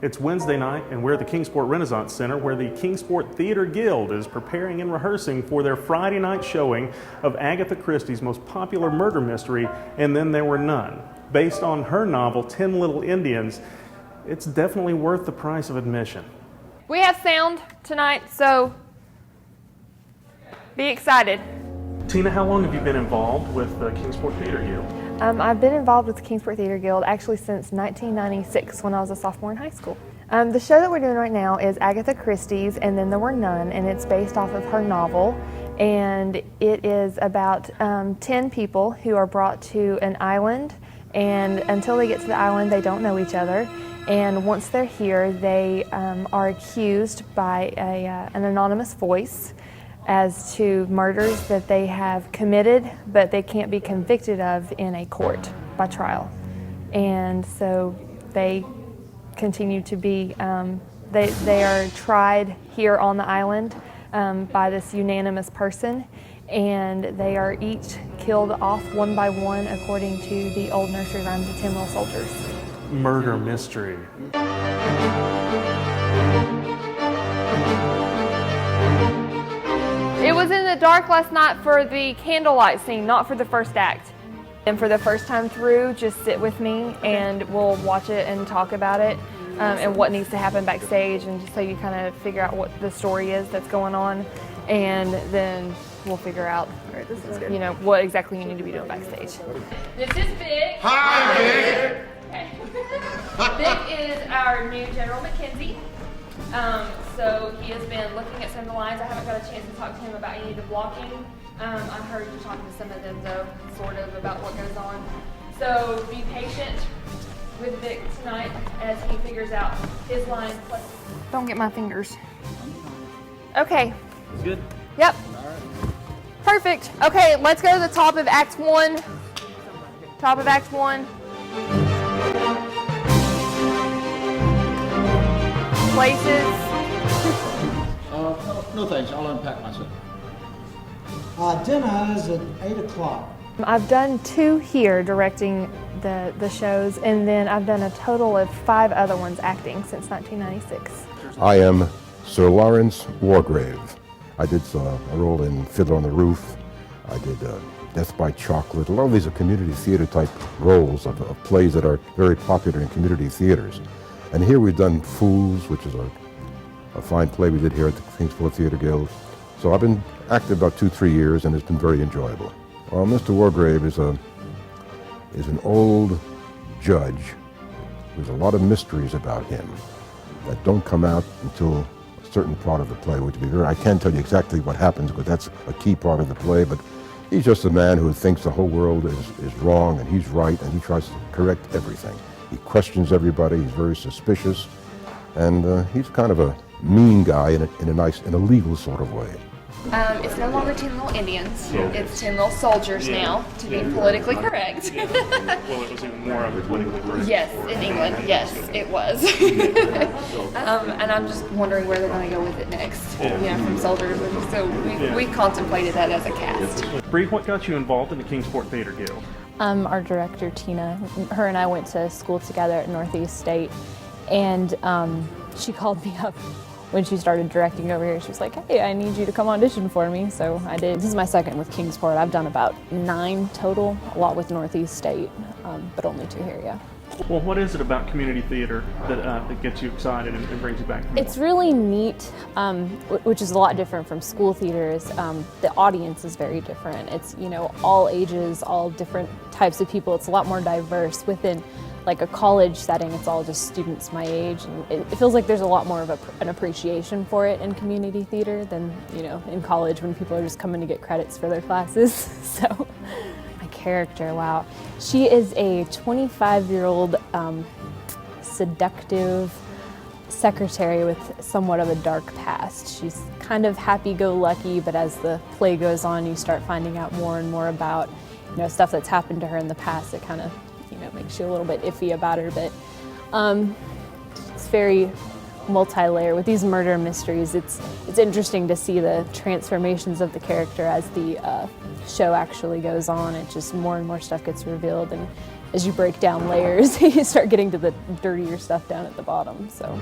It's Wednesday night, and we're at the Kingsport Renaissance Center where the Kingsport Theatre Guild is preparing and rehearsing for their Friday night showing of Agatha Christie's most popular murder mystery, And Then There Were None. Based on her novel, 10 Little Indians, it's definitely worth the price of admission. We have sound tonight, so be excited. Tina, how long have you been involved with the Kingsport Theatre Guild? I've been involved with the Kingsport Theatre Guild actually since 1996 when I was a sophomore in high school. The show that we're doing right now is Agatha Christie's And Then There Were None, and it's based off of her novel. And it is about 10 people who are brought to an island, and until they get to the island they don't know each other. And once they're here, they are accused by an anonymous voice as to murders that they have committed, but they can't be convicted of in a court by trial. And so they continue to be, they are tried here on the island by this unanimous person, and they are each killed off one by one according to the old nursery rhymes of 10 Little Soldiers. Murder mystery. It was in the dark last night for the candlelight scene, not for the first act. And for the first time through, just sit with me and we'll watch it and talk about it and what needs to happen backstage, and just so you kind of figure out what the story is that's going on, and then we'll figure out, you know, what exactly you need to be doing backstage. This is Vic. Hi, Vic. Okay. Vic is our new General McKenzie. So he has been looking at some of the lines. I haven't got a chance to talk to him about any of the blocking. I heard you talking to some of them though, sort of, about what goes on. So be patient with Vic tonight as he figures out his lines. Don't get my fingers. Okay. It's good. Yep. Perfect. Okay, let's go to the top of Act 1. Top of Act 1. Places. No thanks, I'll unpack myself. Dinner is at 8 o'clock. I've done 2 here directing the shows, and then I've done a total of 5 other ones acting since 1996. I am Sir Lawrence Wargrave. I did a role in Fiddler on the Roof. I did Death by Chocolate. A lot of these are community theater type roles of plays that are very popular in community theaters. And here we've done Fools, which is a fine play we did here at the Kingsport Theatre Guild. So I've been active about 2-3 years, and it's been very enjoyable. Well, Mr. Wargrave is an old judge. There's a lot of mysteries about him that don't come out until a certain part of the play, which would be I can't tell you exactly what happens, because that's a key part of the play, but he's just a man who thinks the whole world is wrong and he's right, and he tries to correct everything. He questions everybody, he's very suspicious, and he's kind of a mean guy in a legal sort of way. It's no longer 10 Little Indians. It's 10 Little Soldiers now, to be politically correct. Well, it was even more of a politically correct. Yes, in England, yes, it was. And I'm just wondering where they're going to go with it next, you know, from Soldiers. So we contemplated that as a cast. Bree, what got you involved in the Kingsport Theatre Guild? Our director, Tina, her and I went to school together at Northeast State, and she called me up when she started directing over here. She was like, hey, I need you to come audition for me. So I did. This is my second with Kingsport. I've done about 9 total, a lot with Northeast State, but only 2 here, yeah. Well, what is it about community theater that gets you excited and brings you back? It's really neat, which is a lot different from school theaters. The audience is very different. It's, you know, all ages, all different types of people. It's a lot more diverse. Within like a college setting, it's all just students my age, and it feels like there's a lot more of an appreciation for it in community theater than, you know, in college when people are just coming to get credits for their classes. So my character, wow. She is a 25-year-old seductive secretary with somewhat of a dark past. She's kind of happy-go-lucky, but as the play goes on, you start finding out more and more about, you know, stuff that's happened to her in the past that kind of, you know, makes you a little bit iffy about her. But it's very multi-layer with these murder mysteries. It's interesting to see the transformations of the character as the show actually goes on. It just more and more stuff gets revealed, and as you break down layers, you start getting to the dirtier stuff down at the bottom. So.